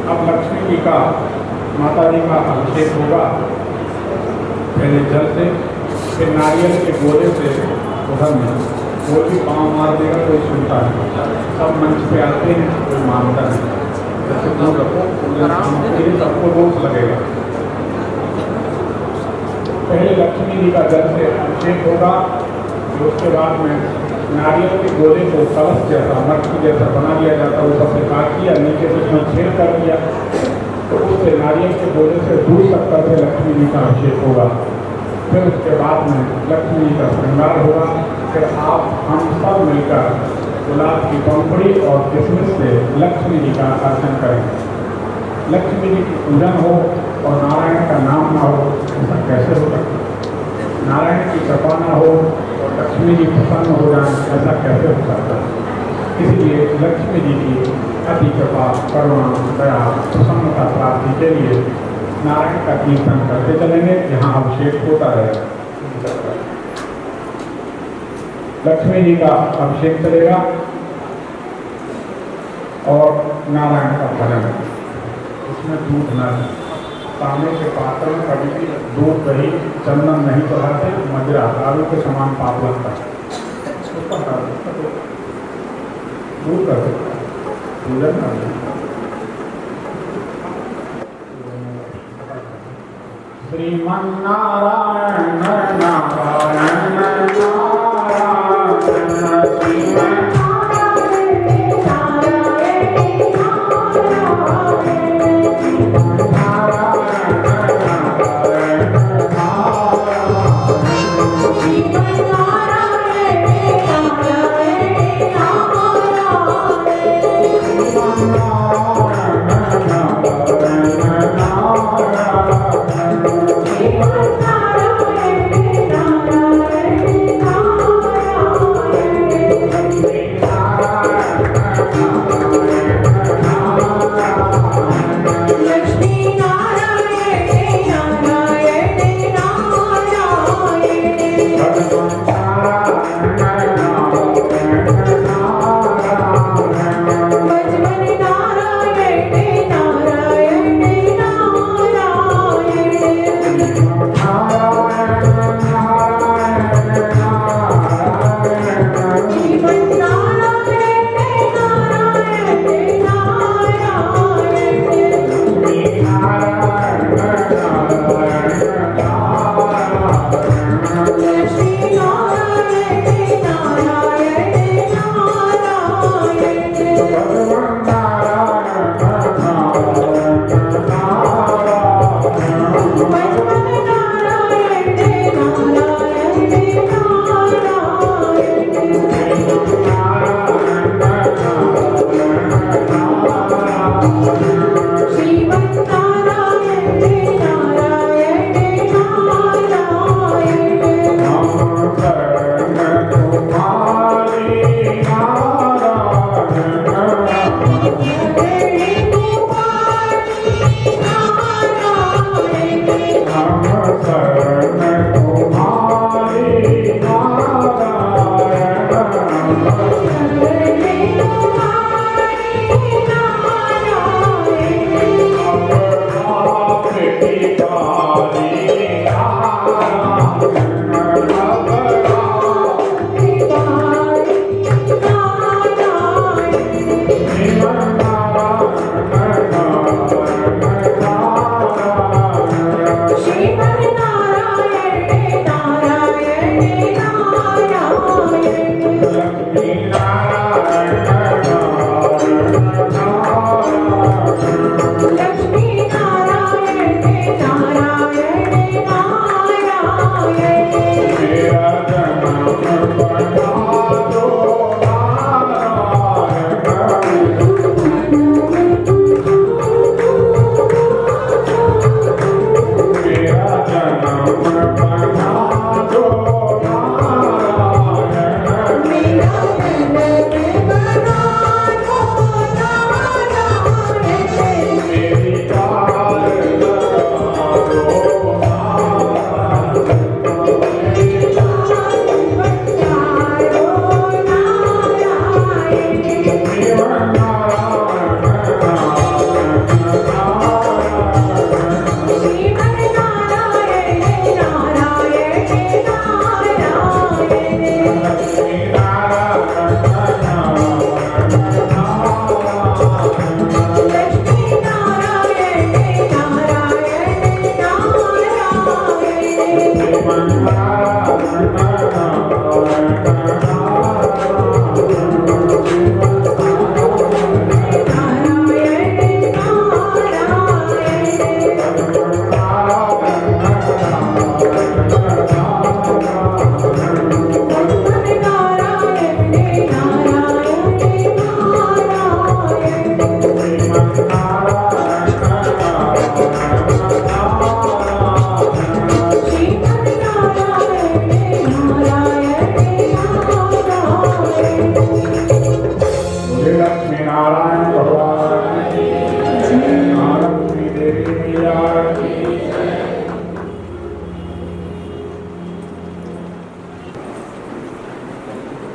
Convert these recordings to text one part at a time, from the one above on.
अब लक्ष्मी जी का, माता जी का अभिषेक होगा। पहले जल से, फिर नारियल के गोले से उधर में कोई भी पाँव मार देगा कोई सुनता नहीं, सब मंच पे आते हैं कोई मानता नहीं। जैसे दूर रखो सबको रोक लगेगा। पहले लक्ष्मी जी का जल से अभिषेक होगा, फिर उसके बाद में नारियल के गोले को कलश जैसा, मटकी जैसा बना लिया जाता है, ऊपर से काट दिया, नीचे से उसमें छेद कर दिया, तो उससे नारियल के गोले से दूर तक करके लक्ष्मी जी का अभिषेक होगा। फिर उसके बाद में लक्ष्मी जी का श्रृंगार होगा। फिर आप हम सब मिलकर गुलाब की पंखुड़ी और किशमिश से लक्ष्मी जी का अर्चन करेंगे। लक्ष्मी जी की पूजन हो और नारायण का नाम ना हो, ऐसा कैसे हो सकता? नारायण की कृपा ना हो और लक्ष्मी जी प्रसन्न हो जाए, ऐसा कैसे हो सकता? इसलिए लक्ष्मी जी की अति कृपा, करुणा, दया, प्रसन्नता प्राप्ति के लिए नारायण का कीर्तन करते चलेंगे। यहाँ अभिषेक होता रहेगा। लक्ष्मी जी का अभिषेक चलेगा और नारायण का भजन। उसमें दूध न, तांबे के पात्र में कभी भी दूध, दही, चंदन नहीं चढ़ाते, मदिरा दारू के समान पाप लगता है। दूर कर सकता है, पूजन कर सकता है। श्रीमन्नारायण नारायण नारायण श्रीमन्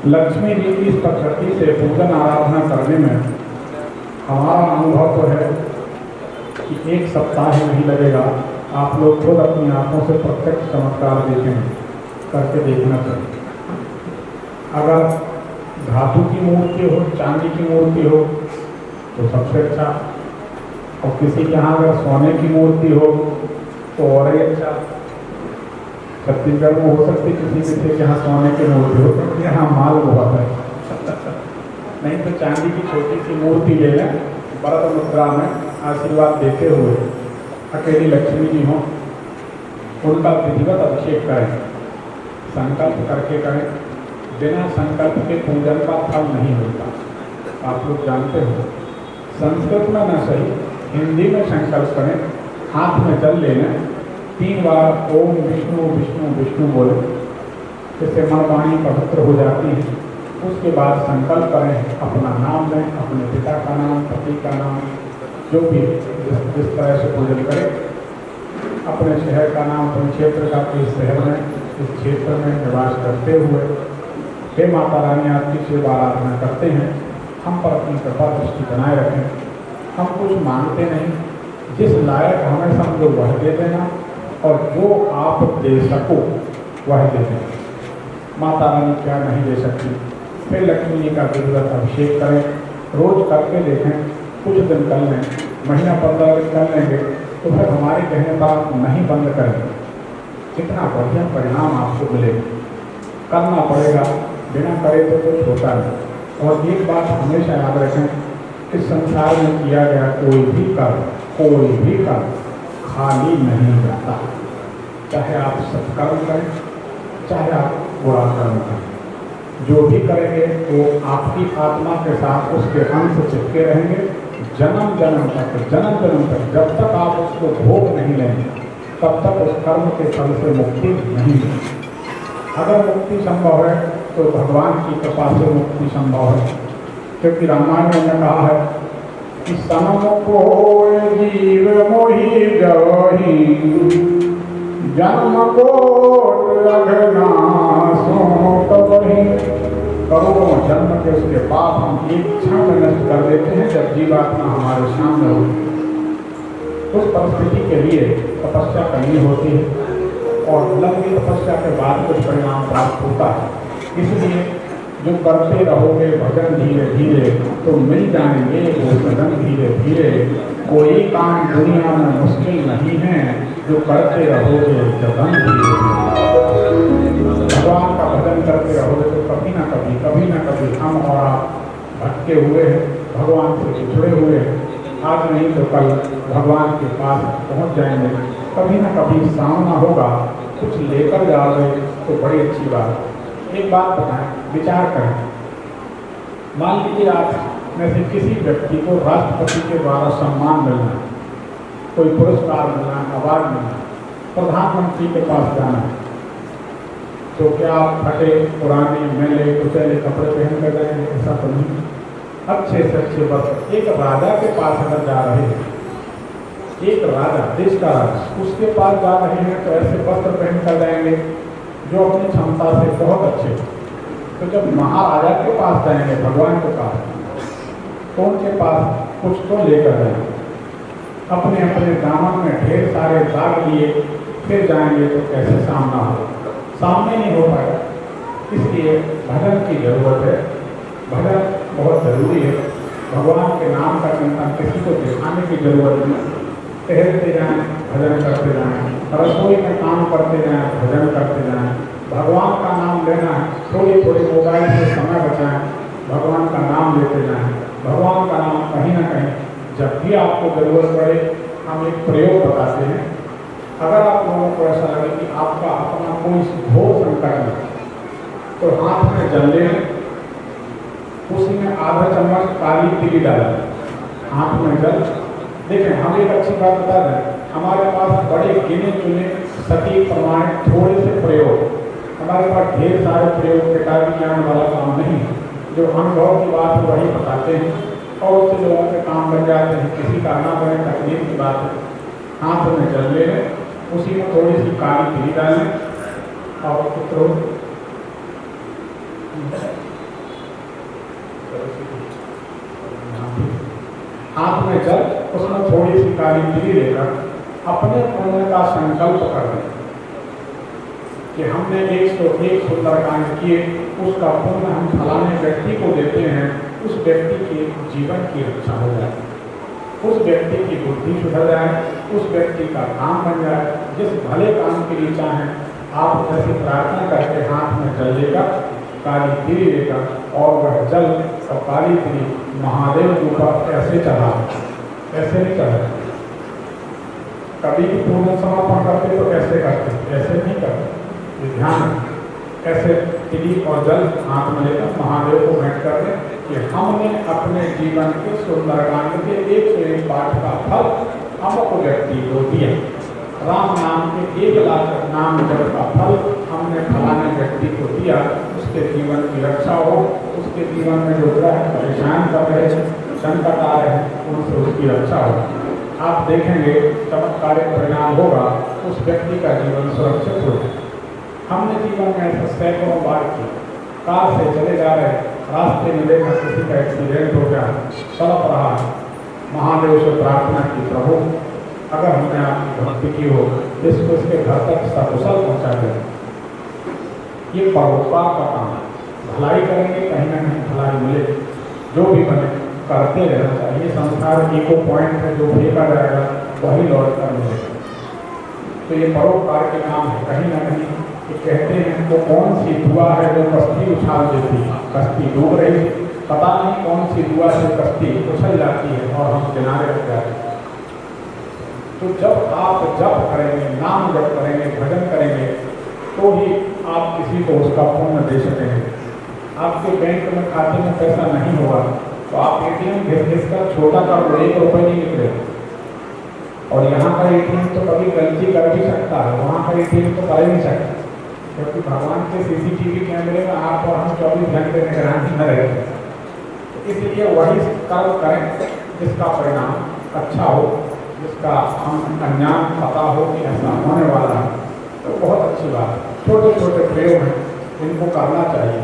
लक्ष्मी जी की इस प्रकृति से पूजन आराधना करने में हमारा अनुभव तो है कि एक सप्ताह ही नहीं लगेगा। आप लोग खुद अपनी आंखों से प्रत्यक्ष चमत्कार देखें, करके देखना चाहिए। अगर धातु की मूर्ति हो, चांदी की मूर्ति हो तो सबसे अच्छा, और किसी के यहाँ अगर सोने की मूर्ति हो तो और ही अच्छा। छत्तीसगढ़ में हो सकती किसी के यहाँ सोने की मूर्ति हो, तो यहाँ माल बहुत है। नहीं तो चांदी की छोटी सी मूर्ति ले लें, वरद मुद्रा में आशीर्वाद देते हुए अकेली लक्ष्मी जी हों, उनका विधिवत अभिषेक करें, संकल्प करके करें। बिना संकल्प के पूजन का फल नहीं मिलता, आप लोग जानते हो। संस्कृत में न सही, हिंदी में संकल्प करें, हाथ में जल लेना, 3 बार ओम विष्णु विष्णु विष्णु बोले, इससे मन वाणी पवित्र हो जाती है। उसके बाद संकल्प करें, अपना नाम लें, अपने पिता का नाम, पति का नाम, जो भी जिस तरह से पूजन करें, अपने शहर का नाम, अपने क्षेत्र का, इस शहर में, इस क्षेत्र में निवास करते हुए हे माता रानी आपकी सेवा आराधना करते हैं, हम पर अपनी कृपा दृष्टि बनाए रखें। हम कुछ मांगते नहीं, जिस लायक हमें समझो वह दे देना, और जो आप दे सको वह दे देना। माता रानी क्या नहीं दे सकती। फिर लक्ष्मी जी का विधिवत अभिषेक करें, रोज करके देखें, कुछ दिन कर लें, महीना 15 दिन कर लेंगे तो फिर हमारे कहने पर आप नहीं बंद करेंगे, कितना बढ़िया परिणाम आपको मिलेगा। करना पड़ेगा, बिना करे तो कुछ होता नहीं। और एक बात हमेशा याद रखें, इस संसार में किया गया कोई भी कर्म खाली नहीं जाता। चाहे आप सत्कर्म करें, चाहे आप बुरा कर्म करें, जो भी करेंगे वो आपकी आत्मा के साथ उसके अंश चिपके रहेंगे जन्म जन्म तक। जब तक आप उसको भोग नहीं लेंगे, तब तक उस कर्म के फल से मुक्ति नहीं मिलेगी। अगर मुक्ति संभव है तो भगवान की कृपा से मुक्ति संभव है, क्योंकि रामायण में कहा है कि सनम को जीव मोहि जवहि, जन्म को अघनासो तबहि। करोड़ों जन्म के उसके पाप हम एक क्षण में नष्ट कर देते हैं जब जीवात्मा हमारे सामने होती। उस परिस्थिति के लिए तपस्या करनी होती है, और लंबी तपस्या के बाद कुछ परिणाम प्राप्त होता है। इसलिए जो करते रहोगे भजन धीरे धीरे तो मिल जाएंगे वो भजन धीरे धीरे। कोई काम दुनिया में मुश्किल नहीं है, जो करते रहोगे जबन धीरे धीरे। भगवान का भजन करते रहोगे तो कभी ना कभी हम और आप भटके हुए हैं, भगवान से बिछड़े हुए हैं। आज नहीं तो कल भगवान के पास पहुंच जाएंगे। कभी ना कभी सामना होगा, कुछ लेकर जाओगे तो बड़ी अच्छी बात। एक बात बताएं, विचार करें, मान लीजिए आप में से किसी व्यक्ति को राष्ट्रपति के द्वारा सम्मान मिलना है, कोई पुरस्कार मिलना है, अवार्ड मिलना है, प्रधानमंत्री के पास जाना है, तो क्या आप फटे पुराने मैले कुचले कपड़े पहन कर जाएंगे? ऐसा तो नहीं। अच्छे से अच्छे वस्त्र, एक राजा के पास अगर जा रहे हैं, एक राजा, देश का राजा, उसके पास जा रहे हैं तो ऐसे वस्त्र पहन कर जाएंगे जो अपनी क्षमता से बहुत अच्छे। तो जब महाराजा के पास जाएंगे, भगवान के पास, तो उनके पास कुछ तो लेकर जाएंगे। अपने अपने दामन में ढेर सारे दाग लिए फिर जाएंगे तो कैसे सामना हो? सामने नहीं हो पाएगा। इसलिए भजन की जरूरत है, भजन बहुत जरूरी है। भगवान के नाम का चिंतन किसी को दिखाने की जरूरत नहीं। टहलते जाएं, भजन करते जाएं, रसोई में काम करते जाएं, भजन करते जाएं। भगवान का नाम लेना है, थोड़ी थोड़ी मोबाइल से समय बचाएं, भगवान का नाम लेते जाएं। भगवान का नाम कहीं ना कहीं जब भी आपको जरूरत पड़े, हम एक प्रयोग बताते हैं। अगर आप लोगों को ऐसा लगे कि आपका अपना कोई घोर संकट है, तो हाथ में जल लें, उसी में आधा चम्मच काली तिली डालें, हाथ में जल। देखें, हम एक अच्छी बात बता दें, हमारे पास बड़े गिने चुने सटीक प्रमाणित थोड़े से प्रयोग, हमारे पास ढेर सारे प्रयोग किताबी ज्ञान वाला काम नहीं है। जो अनुभव की बात है वही बताते हैं, और उससे लोगों के काम बन जाते हैं। किसी का ना बने तकलीफ की बात है। हाथ में जल ले, उसी में थोड़ी सी काली तिली डालें और हाथ में जल, उसमें थोड़ी सी काली तिली लेकर अपने पुण्य का संकल्प कर लें कि हमने 101 सुंदरकांड किए, उसका पुण्य हम फलाने व्यक्ति को देते हैं, उस व्यक्ति के जीवन की रक्षा हो जाए, उस व्यक्ति की बुद्धि सुधर जाए, उस व्यक्ति का काम बन जाए। जिस भले काम के लिए चाहें आप ऐसी प्रार्थना करके हाथ में जल लेकर, काली तिली लेकर, और वह जल और काली तिली महादेव के ऊपर ऐसे चढ़ा, ऐसे नहीं चढ़ा। कभी भी पूर्ण समर्पण करते तो ऐसे करते, ऐसे नहीं करते। ध्यान ऐसे तिली और जल हाथ में लेकर महादेव को भेंट कर दें कि हमने अपने जीवन के सुंदरकांड के 101 पाठ का फल अमुक व्यक्ति को दिया। राम नाम के 1 लाख नाम जप का फल हमने फलाने व्यक्ति को दिया, उसके जीवन की रक्षा हो, उसके जीवन में जो ग्रह परेशान कर रहे हैं, संकट आ रहे हैं, उनसे उसकी रक्षा हो। आप देखेंगे चमत्कारिक परिणाम होगा, उस व्यक्ति का जीवन सुरक्षित हो। हमने जीवन में ऐसा सैकड़ों बार किया। कार से चले जा रहे, रास्ते में देखा किसी का एक्सीडेंट हो गया, तड़प रहा, महादेव से प्रार्थना की, प्रभु अगर हमने आपकी भक्ति की हो, इसको इसके घर तक सकुशल पहुँचा दे। ये परोपकार का काम है। भलाई करेंगे, कहीं ना कहीं भलाई मिले। जो भी बने करते रहना चाहिए। संसार इको पॉइंट है, जो फेंका जाएगा वही लौट कर मिलेगा। तो ये परोपकार के काम है। कहीं ना कहीं कहते हैं वो कौन सी दुआ है जो कश्ती उछाल देती है, कश्ती डूब रही, पता नहीं कौन सी दुआ से कश्ती उछल जाती है और हम किनारे रह जाते हैं। तो जब आप जप करेंगे, नाम जप करेंगे, भजन करेंगे, तो ही आप किसी को उसका पुण्य दे सकेंगे। आपके बैंक में खाते में पैसा नहीं होगा तो आप एटीएम घिस कर छोटा कर लो, 1 रुपये नहीं निकलेगा। और यहाँ का एटीएम तो कभी गलती कर भी सकता है, वहाँ का एटीएम तो कर ही नहीं सकता, क्योंकि भगवान के सीसीटीवी कैमरे में आप और हम 24 घंटे निगरानी में रहते हैं। इसलिए वही कर्म करें जिसका परिणाम अच्छा हो, जिसका हम अज्ञान पता हो कि ऐसा होने वाला है, तो बहुत अच्छी बात है। छोटे छोटे प्रयोग हैं, इनको करना चाहिए।